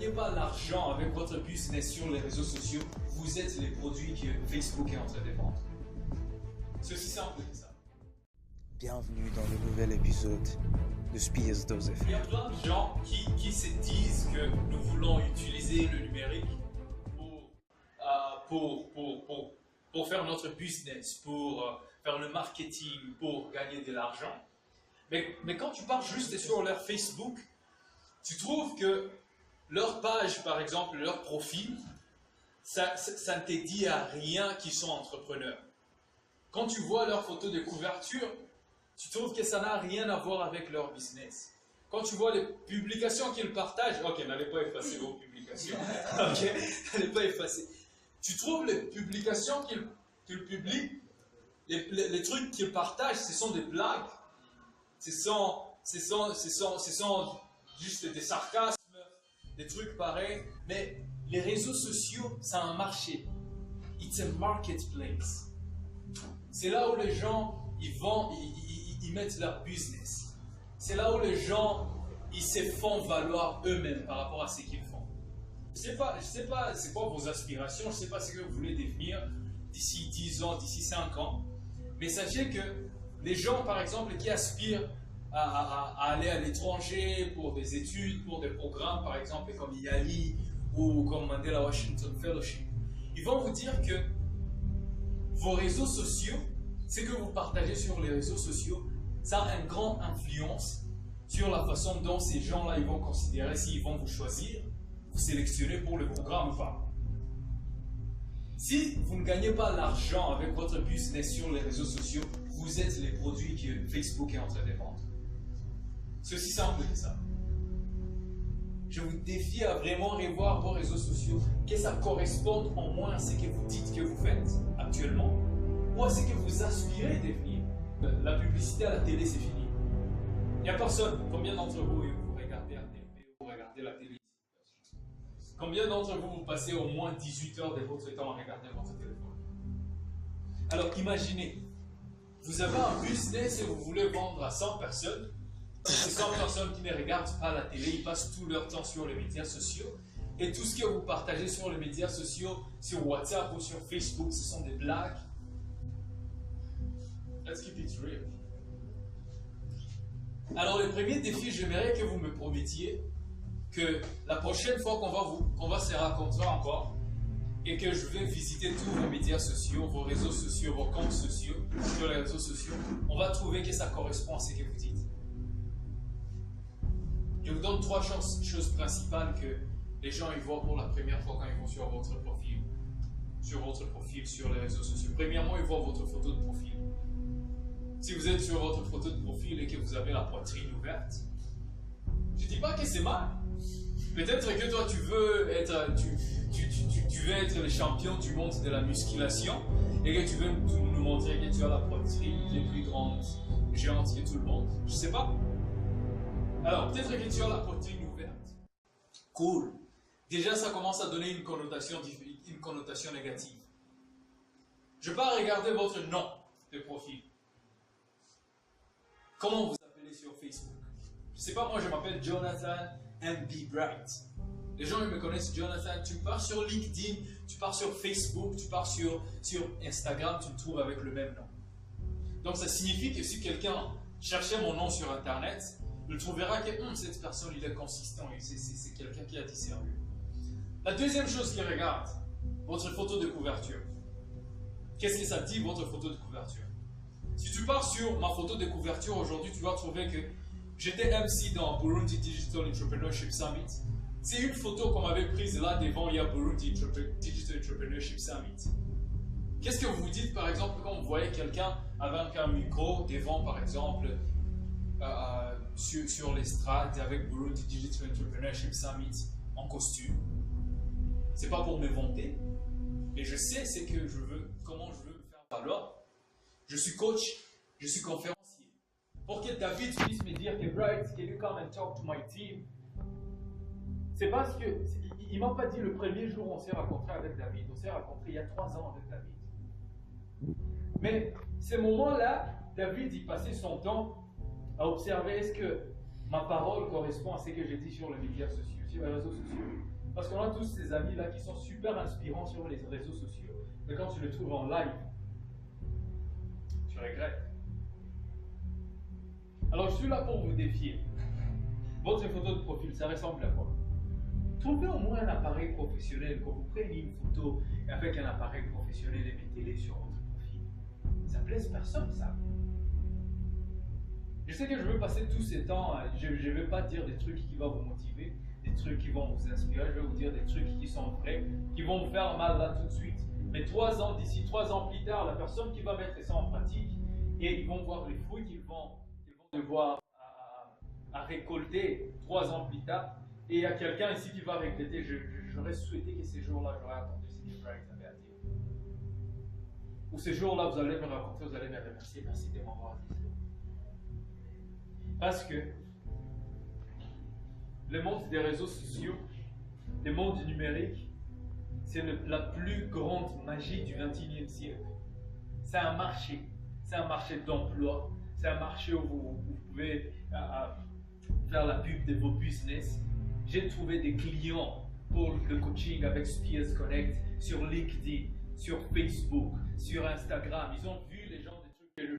gagnez pas l'argent avec votre business sur les réseaux sociaux, vous êtes les produits que Facebook est en train de vendre. C'est aussi simple que ça. Bienvenue dans le nouvel épisode de Spears Dose FM. Il y a plein de gens qui se disent que nous voulons utiliser le numérique pour faire notre business, pour faire le marketing, pour gagner de l'argent. Mais quand tu pars juste sur leur Facebook, tu trouves que leur page, par exemple, leur profil, ça ne te dit à rien qu'ils sont entrepreneurs. Quand tu vois leurs photos de couverture, tu trouves que ça n'a rien à voir avec leur business. Quand tu vois les publications qu'ils partagent, ok, n'allez pas effacer vos publications, ok, n'allez pas effacer. Tu trouves les publications qu'ils publient, les trucs qu'ils partagent, ce sont des blagues, ce sont juste des sarcasmes, des trucs pareils, mais les réseaux sociaux, c'est un marché. It's a marketplace. C'est là où les gens, ils mettent leur business. C'est là où les gens, ils se font valoir eux-mêmes par rapport à ce qu'ils font. Je sais pas c'est quoi vos aspirations, je sais pas ce que vous voulez devenir d'ici 10 ans, d'ici 5 ans. Mais sachez que les gens, par exemple, qui aspirent à aller à l'étranger pour des études, pour des programmes, par exemple, comme IALI ou comme Mandela Washington Fellowship, ils vont vous dire que vos réseaux sociaux, ce que vous partagez sur les réseaux sociaux, ça a une grande influence sur la façon dont ces gens-là ils vont considérer s'ils vont vous choisir, vous sélectionner pour le programme ou pas. Si vous ne gagnez pas l'argent avec votre business sur les réseaux sociaux, vous êtes les produits que Facebook est en train de vendre. C'est aussi simple que ça. Je vous défie à vraiment revoir vos réseaux sociaux, que ça corresponde au moins à ce que vous dites que vous faites actuellement, ou à ce que vous aspirez devenir. La publicité à la télé, c'est fini. Il n'y a personne. Combien d'entre vous regardez la télé, vous regardez la télé? Combien d'entre vous passez au moins 18 heures de votre temps à regarder votre téléphone? Alors imaginez, vous avez un business et vous voulez vendre à 100 personnes. Ces 100 personnes qui ne regardent pas la télé, ils passent tout leur temps sur les médias sociaux. Et tout ce que vous partagez sur les médias sociaux, sur WhatsApp ou sur Facebook, ce sont des blagues. Let's keep it real. Alors le premier défi, j'aimerais que vous me promettiez que la prochaine fois qu'on va se rencontrer encore et que je vais visiter tous vos médias sociaux, vos réseaux sociaux, vos comptes sociaux, sur les réseaux sociaux, on va trouver que ça correspond à ce que vous dites. Je vous donne 3 choses principales que les gens ils voient pour la première fois quand ils vont sur votre profil. Sur les réseaux sociaux. Premièrement, ils voient votre photo de profil. Si vous êtes sur votre photo de profil et que vous avez la poitrine ouverte, je ne dis pas que c'est mal. Peut-être que toi tu veux être le champion du monde de la musculation et que tu veux nous montrer que tu as la poitrine les plus grande, géante que tout le monde. Je ne sais pas. Alors, peut-être que tu as la poitrine ouverte. Cool. Déjà, ça commence à donner une connotation négative. Je ne vais pas regarder votre nom de profil. Comment vous appelez sur Facebook? Je ne sais pas, moi je m'appelle Jonathan MB Bright. Les gens ils me connaissent Jonathan. Tu pars sur LinkedIn, tu pars sur Facebook, tu pars sur Instagram, tu me trouves avec le même nom. Donc ça signifie que si quelqu'un cherchait mon nom sur Internet, il trouvera que cette personne il est consistant et c'est quelqu'un qui a dit sérieux. La deuxième chose qu'il regarde, votre photo de couverture. Qu'est-ce que ça dit votre photo de couverture? Si tu pars sur ma photo de couverture aujourd'hui, tu vas trouver que j'étais MC dans Burundi Digital Entrepreneurship Summit. C'est une photo qu'on m'avait prise là devant il y a Burundi Digital Entrepreneurship Summit. Qu'est-ce que vous dites par exemple quand vous voyez quelqu'un avec un micro devant par exemple sur l'estrade avec Burundi Digital Entrepreneurship Summit en costume? C'est pas pour me vanter, mais je sais ce que je veux, comment je veux me faire valoir. Je suis coach, je suis conférencier. Pour que David puisse me dire que Bright, can you come and talk to my team? C'est parce que il m'a pas dit le premier jour où on s'est rencontré avec David. On s'est rencontré il y a 3 ans avec David. Mais ces moments-là, David, il passait son temps à observer est-ce que Ma parole correspond à ce que j'ai dit sur les médias sociaux, sur les réseaux sociaux. Parce qu'on a tous ces amis là qui sont super inspirants sur les réseaux sociaux, mais quand tu les trouves en live, tu regrettes. Alors je suis là pour vous défier. Votre photo de profil, ça ressemble à quoi? Trouvez au moins un appareil professionnel, quand vous prenez une photo avec un appareil professionnel et mettez-les sur votre profil. Ça plaise personne, ça. Je sais que je veux passer tous ces temps, je ne vais pas dire des trucs qui vont vous motiver, des trucs qui vont vous inspirer, je vais vous dire des trucs qui sont vrais, qui vont vous faire mal là tout de suite. Mais d'ici 3 ans plus tard, la personne qui va mettre ça en pratique, et ils vont voir les fruits qu'ils vont devoir à récolter 3 ans plus tard. Et il y a quelqu'un ici qui va regretter. J'aurais souhaité que ces jours-là, j'aurais attendu ce que Brian avait à dire. Ou ces jours-là, vous allez me raconter, vous allez me remercier, merci de m'avoir dit ça. Parce que le monde des réseaux sociaux, le monde du numérique, c'est la plus grande magie du XXIe siècle. C'est un marché d'emploi, c'est un marché où vous pouvez faire la pub de vos business. J'ai trouvé des clients pour le coaching avec Spears Connect sur LinkedIn, sur Facebook, sur Instagram. Ils ont vu les gens des trucs que je